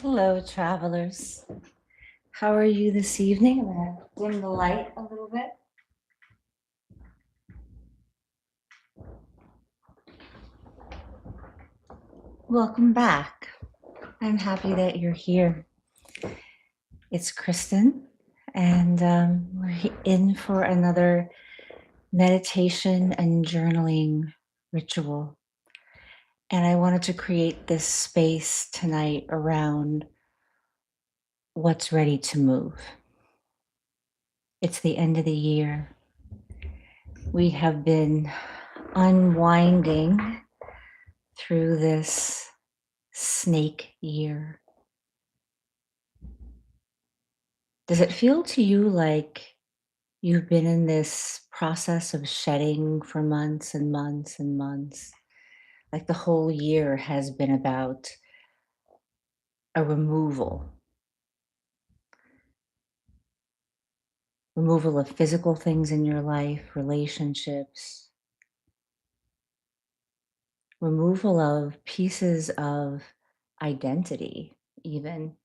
Hello, travelers. How are you this evening? I'm going to dim the light a little bit. Welcome back. I'm happy that you're here. It's Kristen, and we're in for another meditation and journaling ritual. And I wanted to create this space tonight around what's ready to move. It's the end of the year. We have been unwinding through this snake year. Does it feel to you like you've been in this process of shedding for months and months and months? Like the whole year has been about a removal of physical things in your life, relationships, removal of pieces of identity, even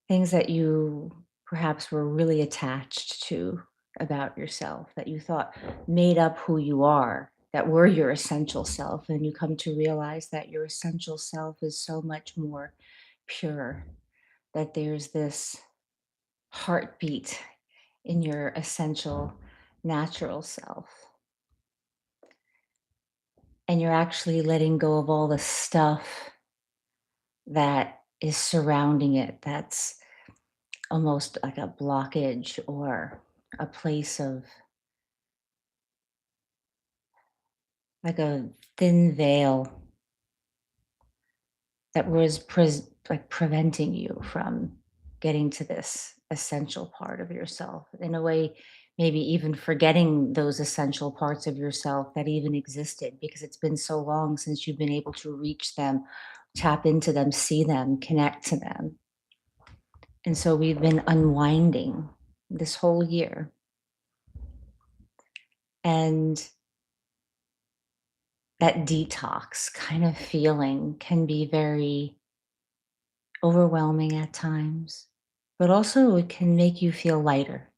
things that you perhaps were really attached to about yourself that you thought made up who you are, that were your essential self. And you come to realize that your essential self is so much more pure, that there's this heartbeat in your essential natural self. And you're actually letting go of all the stuff that is surrounding it, that's almost like a blockage or a place of like a thin veil that was like preventing you from getting to this essential part of yourself. In a way, maybe even forgetting those essential parts of yourself that even existed because it's been so long since you've been able to reach them, tap into them, see them, connect to them. And so we've been unwinding this whole year. And that detox kind of feeling can be very overwhelming at times, but also it can make you feel lighter.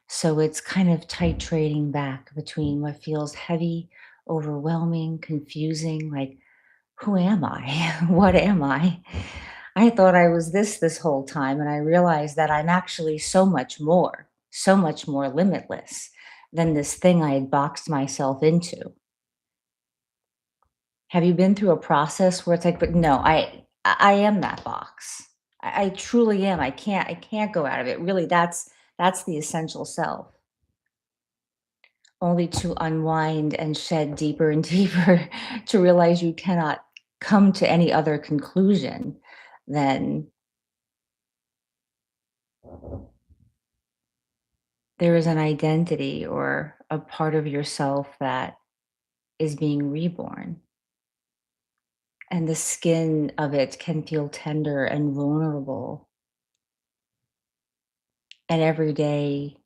So it's kind of titrating back between what feels heavy, overwhelming, confusing, like, who am I? What am I? I thought I was this whole time, and I realized that I'm actually so much more limitless than this thing I had boxed myself into. Have you been through a process where it's like, but no, I am that box. I truly am. I can't go out of it. Really, that's the essential self. Only to unwind and shed deeper and deeper to realize you cannot come to any other conclusion than there is an identity or a part of yourself that is being reborn. And the skin of it can feel tender and vulnerable. And every day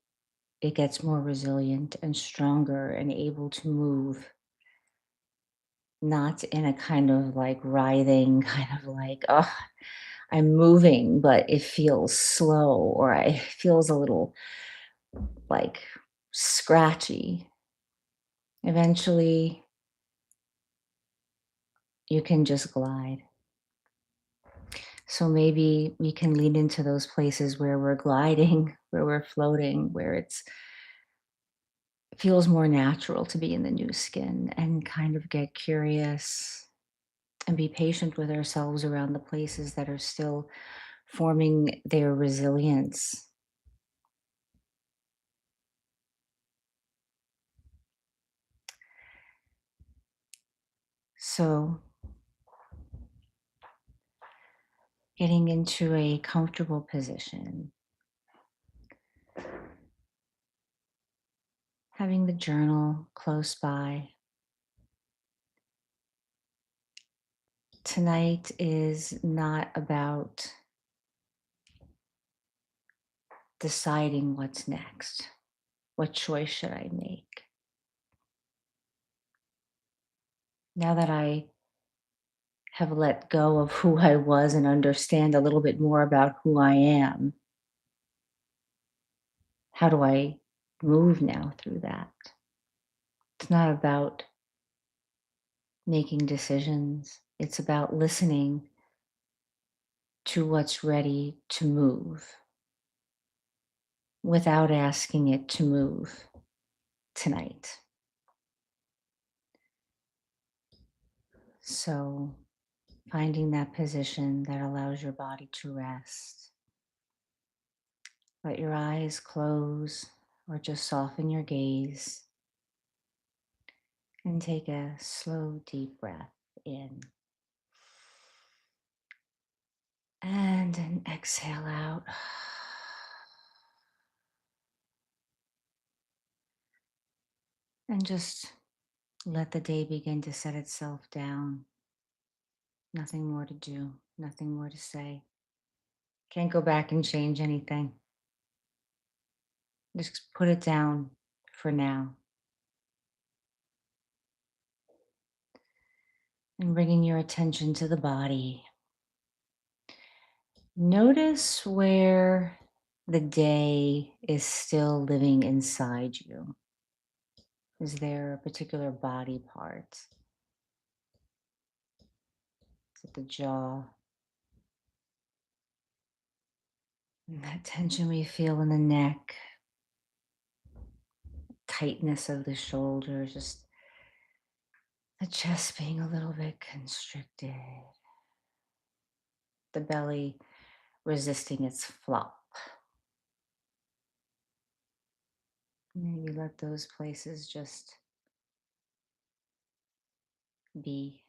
it gets more resilient and stronger and able to move, not in a kind of like writhing, kind of like, oh, I'm moving, but it feels slow or it feels a little like scratchy. Eventually, you can just glide. So maybe we can lean into those places where we're gliding, where we're floating, where it feels more natural to be in the new skin and kind of get curious and be patient with ourselves around the places that are still forming their resilience. So, getting into a comfortable position, having the journal close by. Tonight is not about deciding what's next. What choice should I make? Now that I have let go of who I was and understand a little bit more about who I am, how do I move now through that? It's not about making decisions, it's about listening to what's ready to move without asking it to move tonight. So, finding that position that allows your body to rest. Let your eyes close or just soften your gaze and take a slow, deep breath in and an exhale out. And just let the day begin to set itself down. Nothing more to do, nothing more to say. Can't go back and change anything. Just put it down for now. And bringing your attention to the body. Notice where the day is still living inside you. Is there a particular body part? Is it the jaw? And that tension we feel in the neck, tightness of the shoulders, just the chest being a little bit constricted, the belly resisting its flop. Maybe let those places just be.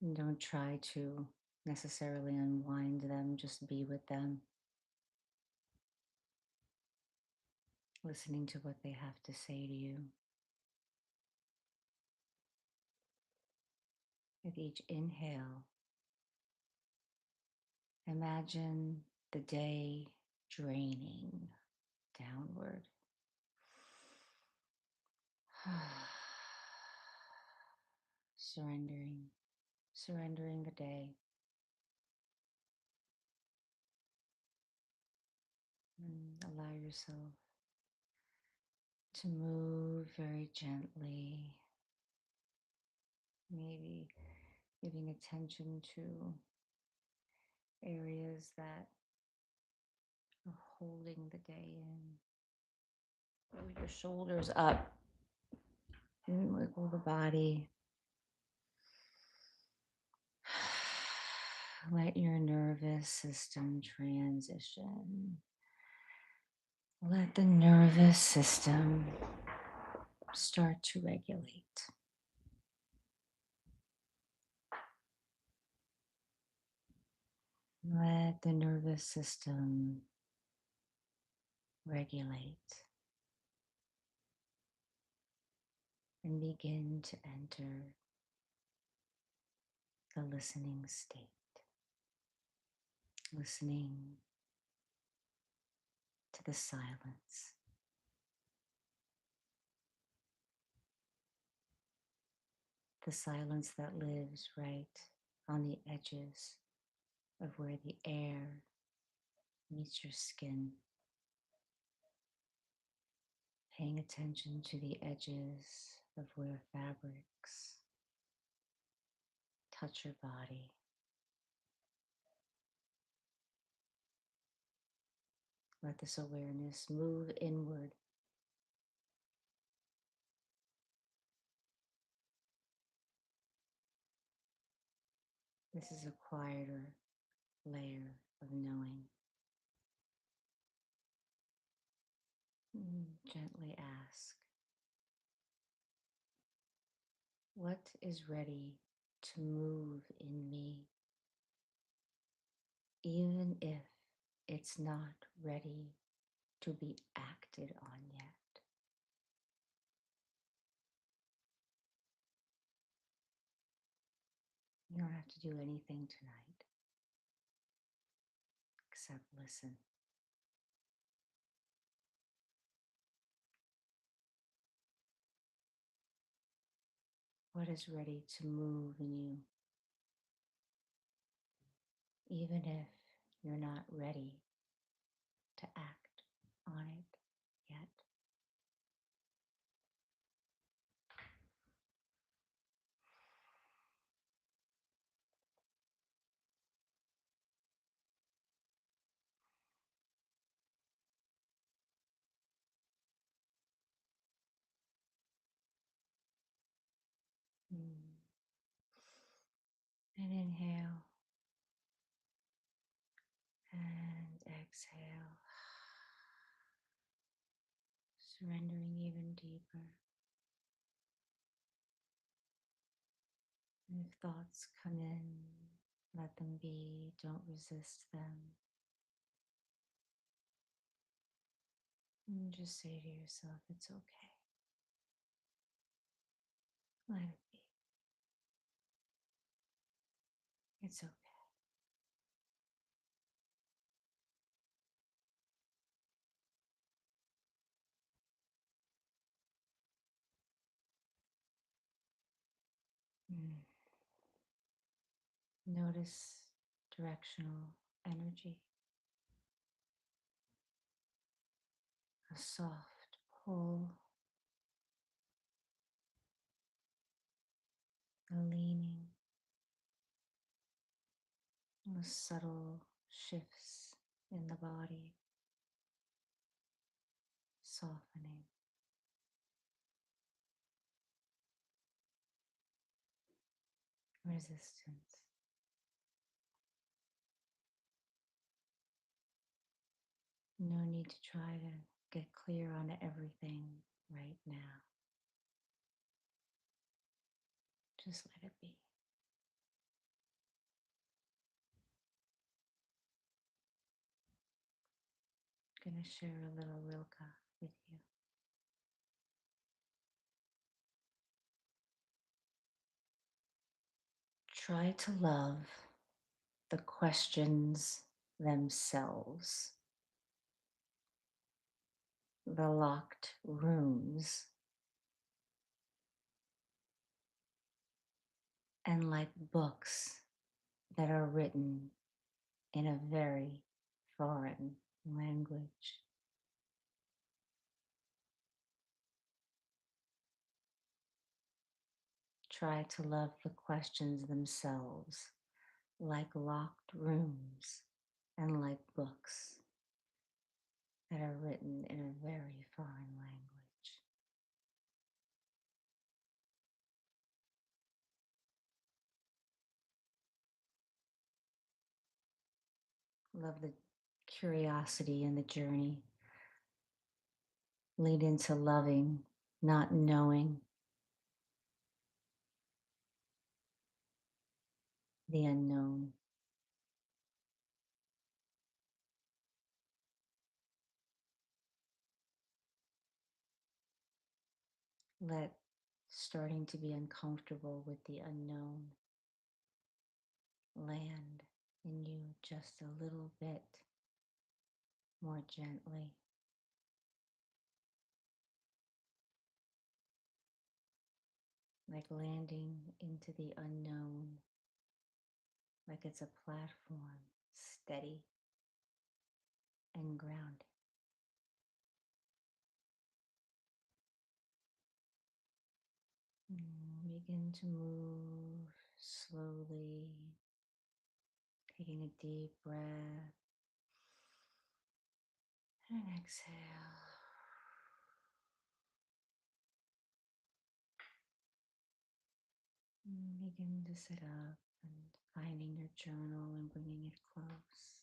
And don't try to necessarily unwind them, just be with them, listening to what they have to say to you. With each inhale, imagine the day draining downward. Surrendering, surrendering the day. And allow yourself to move very gently, maybe giving attention to areas that are holding the day in. Roll your shoulders up and wiggle the body. Let your nervous system transition. Let the nervous system start to regulate. Let the nervous system regulate and begin to enter the listening state. Listening to the silence. The silence that lives right on the edges of where the air meets your skin. Paying attention to the edges of where fabrics touch your body. Let this awareness move inward. This is a quieter layer of knowing. Gently ask, what is ready to move in me, even if it's not ready to be acted on yet? You don't have to do anything tonight except listen. what is ready to move in you, even if you're not ready to act on it yet. Mm. And inhale and exhale, surrendering even deeper. And if thoughts come in, let them be, don't resist them. And just say to yourself, it's okay. Let it be. It's okay. Mm. Notice directional energy, a soft pull, a leaning, a subtle shifts in the body, softening, resistance. No need to try to get clear on everything right now. Just let it be. I'm going to share a little Rilke with you. Try to love the questions themselves, the locked rooms, and like books that are written in a very foreign language. Try to love the questions themselves like locked rooms and like books that are written in a very foreign language. Love the curiosity and the journey. Lead into loving, not knowing, the unknown. Let starting to be uncomfortable with the unknown land in you just a little bit more gently. Like landing into the unknown, like it's a platform, steady and grounded. Begin to move slowly, taking a deep breath and an exhale. Begin to sit up and finding your journal and bringing it close.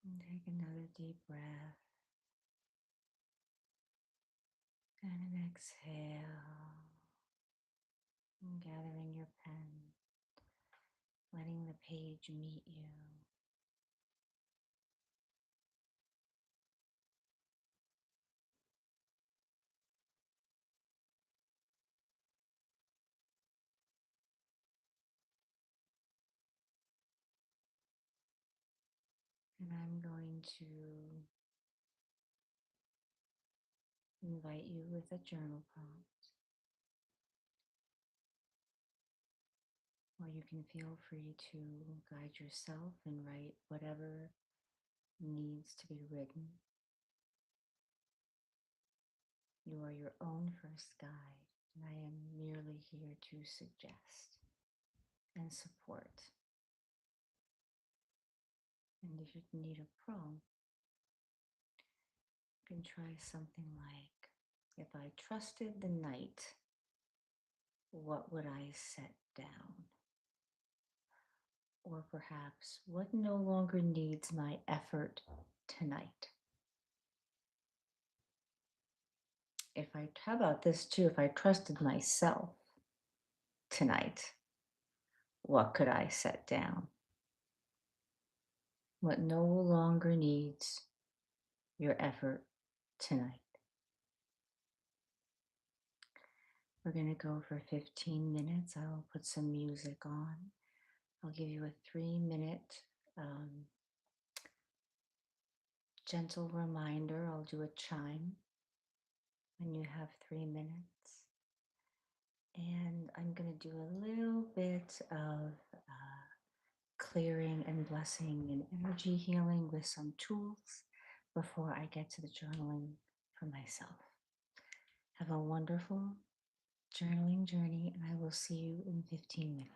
And take another deep breath and an exhale. And gathering your pen, letting the page meet you. And I'm going to invite you with a journal prompt. Or you can feel free to guide yourself and write whatever needs to be written. You are your own first guide, and I am merely here to suggest and support. And if you need a prompt, you can try something like, if I trusted the night, what would I set down? Or perhaps, what no longer needs my effort tonight? How about this too? If I trusted myself tonight, what could I set down? What no longer needs your effort tonight? We're going to go for 15 minutes. I'll put some music on. I'll give you a 3-minute gentle reminder. I'll do a chime when you have 3 minutes. And I'm going to do a little bit of clearing and blessing and energy healing with some tools before I get to the journaling for myself. Have a wonderful journaling journey, and I will see you in 15 minutes.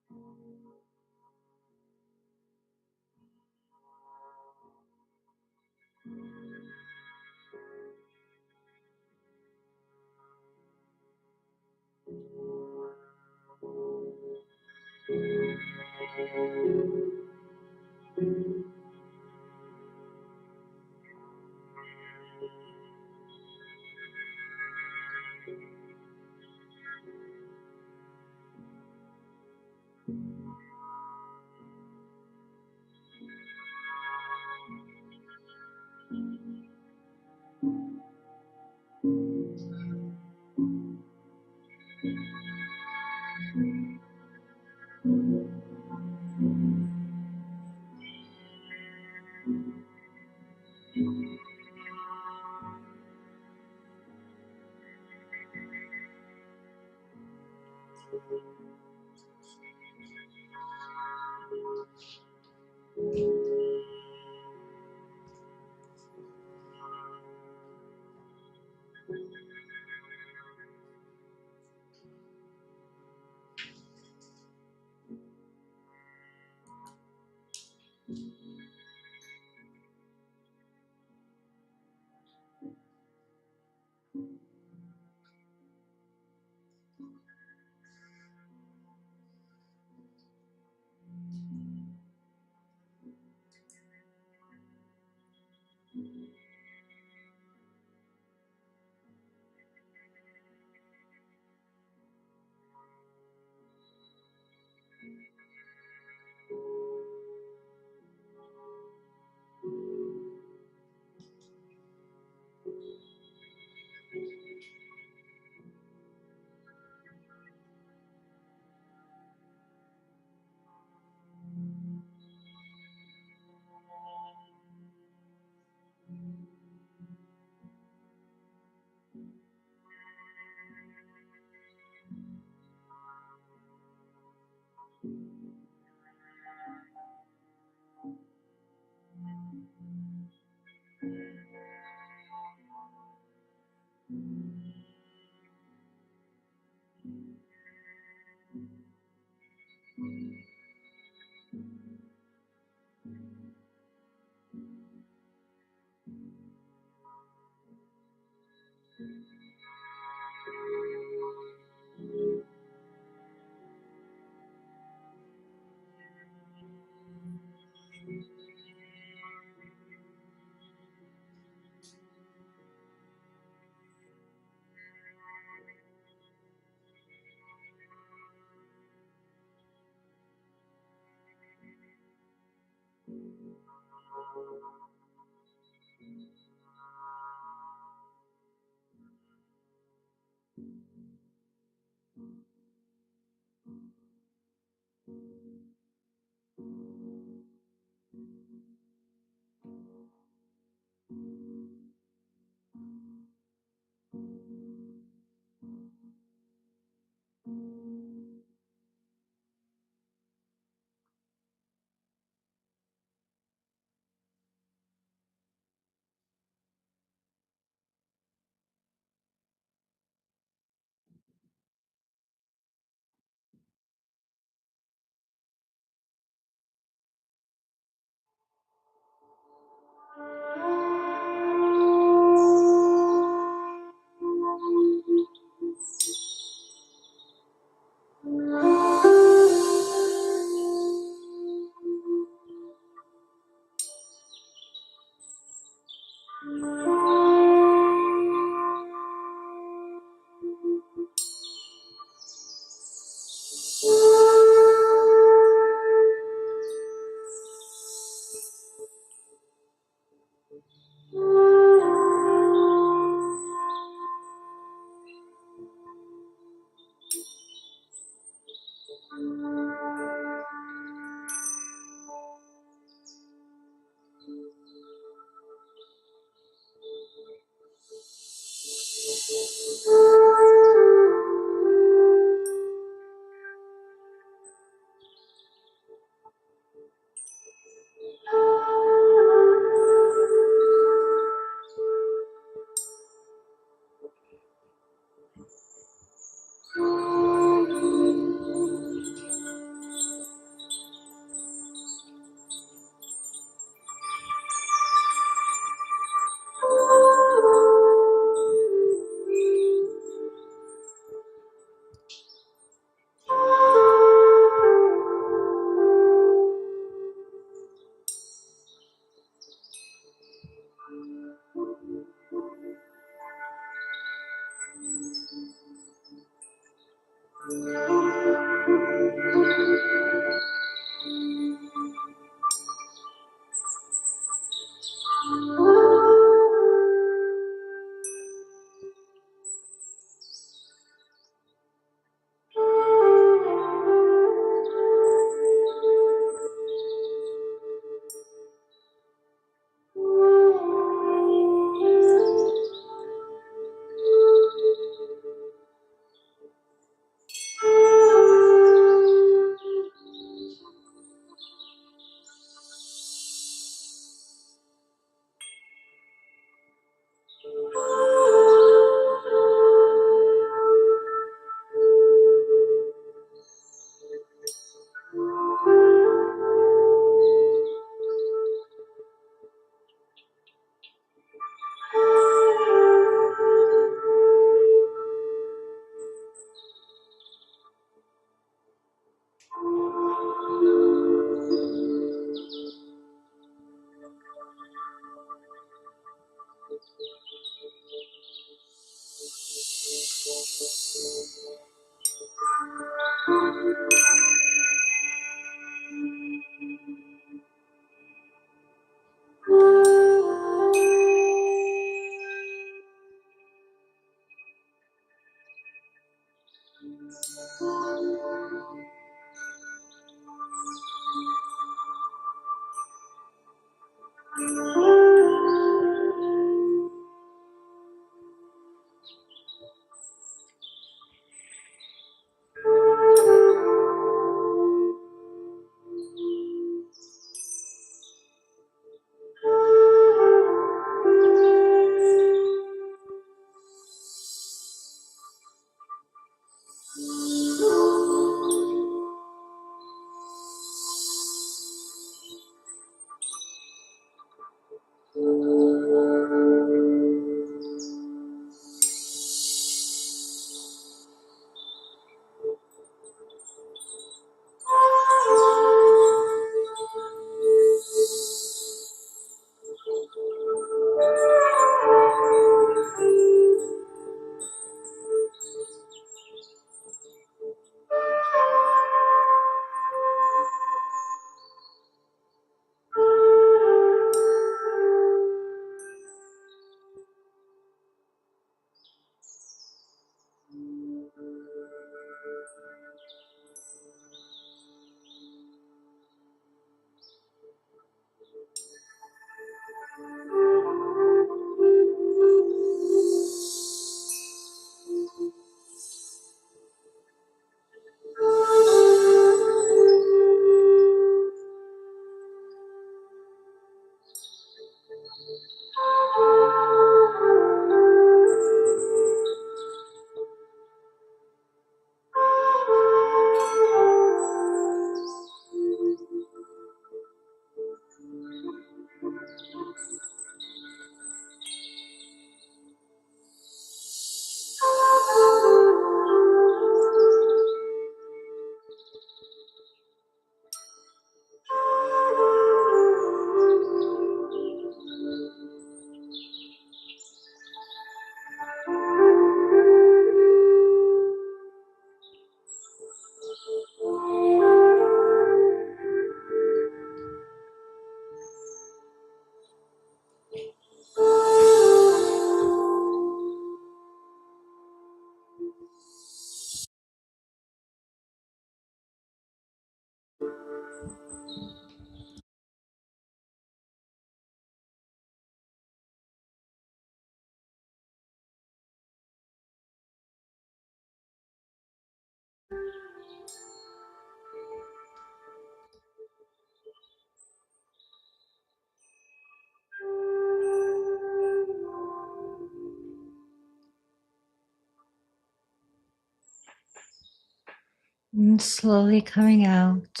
And slowly coming out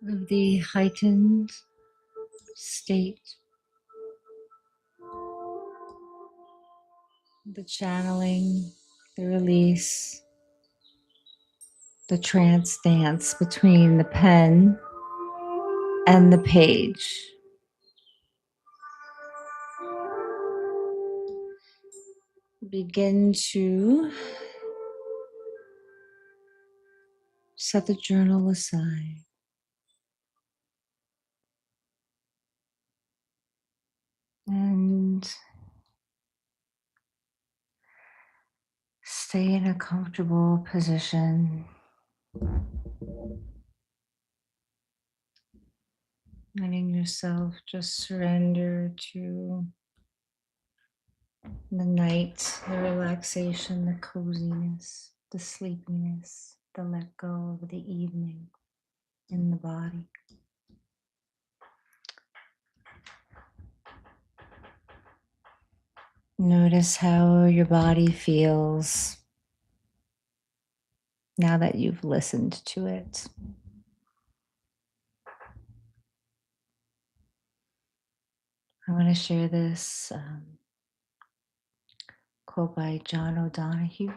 of the heightened state, the channeling, the release, the trance dance between the pen and the page. Begin to set the journal aside and stay in a comfortable position, letting yourself just surrender to the night, the relaxation, the coziness, the sleepiness, the let go of the evening in the body. Notice how your body feels now that you've listened to it. I want to share this quote by John O'Donohue.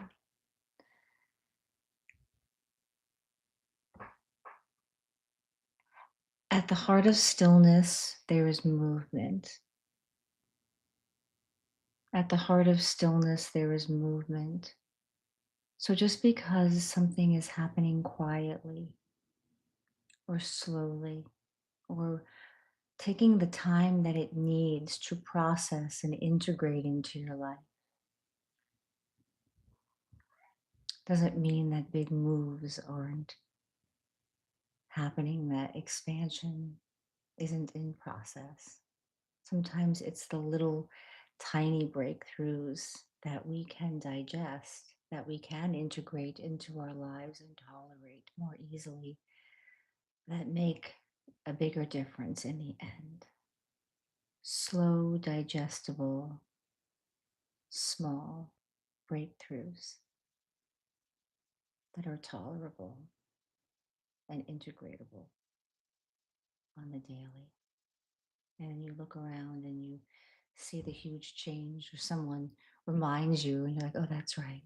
At the heart of stillness, there is movement. At the heart of stillness, there is movement. So just because something is happening quietly or slowly or taking the time that it needs to process and integrate into your life doesn't mean that big moves aren't happening, that expansion isn't in process. Sometimes it's the little tiny breakthroughs that we can digest, that we can integrate into our lives and tolerate more easily, that make a bigger difference in the end. Slow, digestible, small breakthroughs that are tolerable and integratable on the daily. And you look around and you see the huge change, or someone reminds you, and you're like, oh, that's right.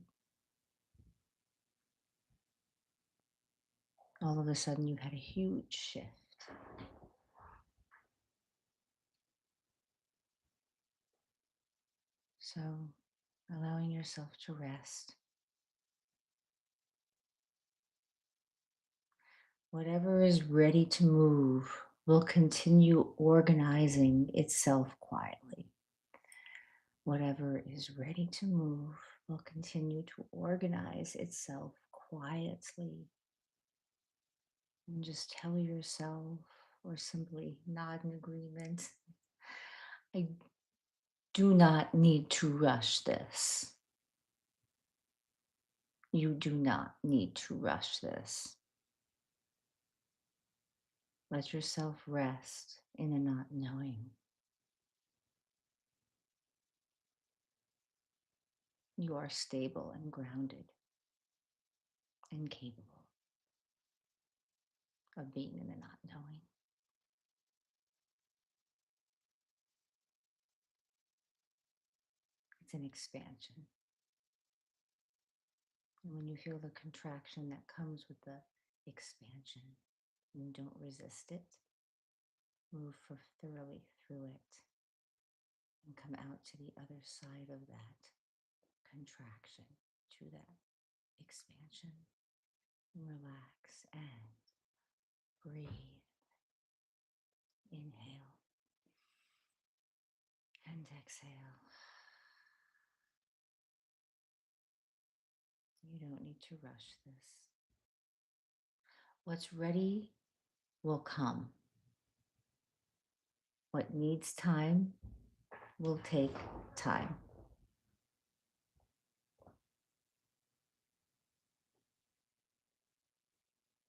All of a sudden, you had a huge shift. So, allowing yourself to rest. Whatever is ready to move will continue organizing itself quietly. Whatever is ready to move will continue to organize itself quietly. And just tell yourself, or simply nod in agreement, I do not need to rush this. You do not need to rush this. Let yourself rest in the not knowing. You are stable and grounded and capable of being in the not knowing. It's an expansion. And when you feel the contraction that comes with the expansion, and don't resist it, move thoroughly through it and come out to the other side of that contraction, to that expansion. And relax and breathe. Inhale and exhale. You don't need to rush this. What's ready will come. What needs time will take time.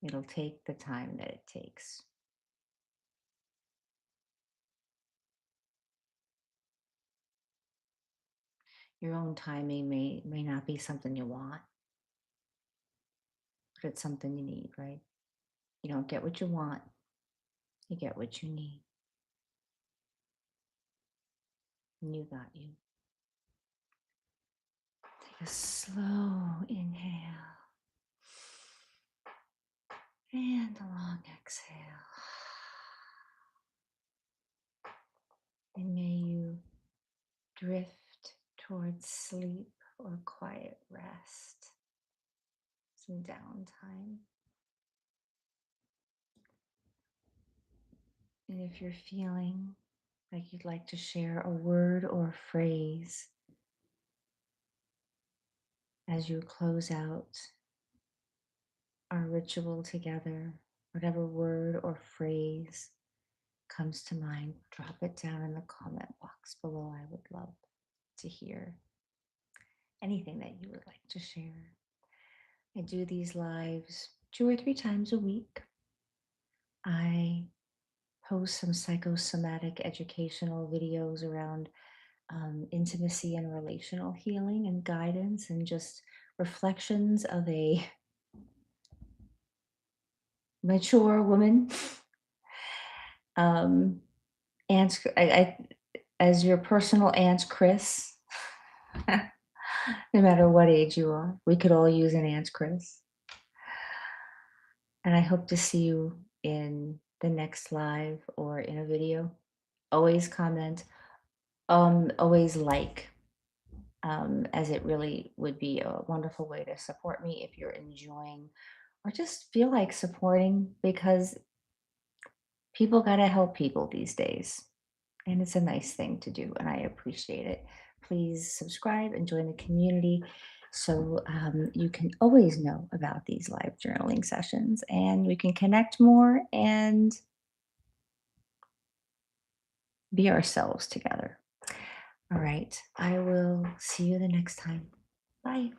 It'll take the time that it takes. Your own timing may not be something you want, but it's something you need, right? You don't get what you want, you get what you need. And you got you. Take a slow inhale and a long exhale. And may you drift towards sleep or quiet rest, some downtime. And if you're feeling like you'd like to share a word or a phrase as you close out our ritual together, whatever word or phrase comes to mind, drop it down in the comment box below. I would love to hear anything that you would like to share. I do these lives 2 or 3 times a week. I post some psychosomatic educational videos around intimacy and relational healing and guidance, and just reflections of a mature woman. Aunt, as your personal Aunt Chris, no matter what age you are, we could all use an Aunt Chris. And I hope to see you in the next live or in a video. Always comment, always like, as it really would be a wonderful way to support me if you're enjoying or just feel like supporting, because people got to help people these days. And it's a nice thing to do, and I appreciate it. Please subscribe and join the community so you can always know about these live journaling sessions, and we can connect more and be ourselves together. All right. I will see you the next time. Bye.